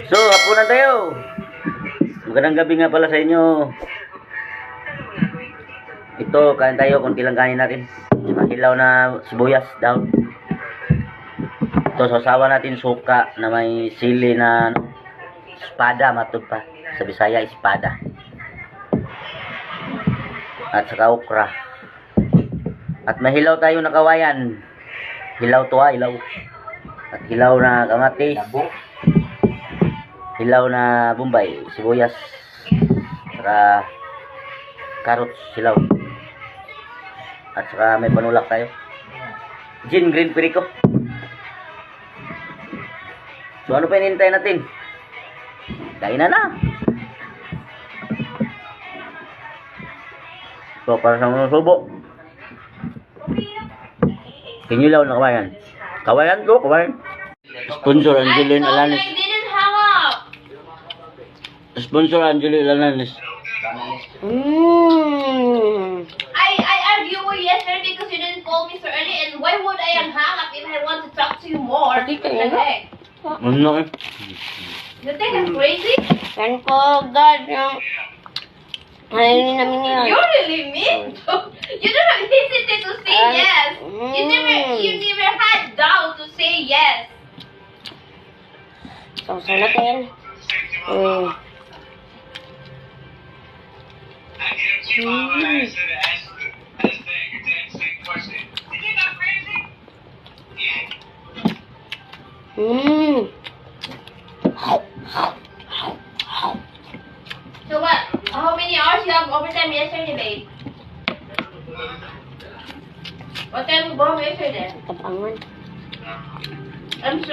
So, hapunan tayo. Magandang gabi nga pala sa inyo. Ito, kain tayo. Kunti lang kanin natin. Mahilaw na sibuyas, daw. Ito, sasawa natin suka na may sili na espada, matod pa. Sa Bisaya, espada. At saka okra. At mahilaw tayo na kawayan. Hilaw to hilaw. At hilaw na kamatis. Hilaw na bombay, sibuyas. Saka carrots, hilaw. At saka may panulak tayo. Gin, green perico. So ano pa hinihintay natin? Kainan na. So para sa mga subo. Kinilaw na kawayan. Kawayan ko, kawayan. Sponsor Angeline Alanis. Sponsor Angeline Alanis. I argued with you yesterday because you didn't call me so early, and why would I hang up if I want to talk to you more? What the heck? Ano eh? You think I'm crazy? Yan po, God, yung... Ayun namin yun. You really mean to? You don't hesitate to say yes. You never had doubt to say yes. Sausa natin. So what? How many hours you have overtime yesterday, babe? What time you go home yesterday? Tapangan. I'm sorry.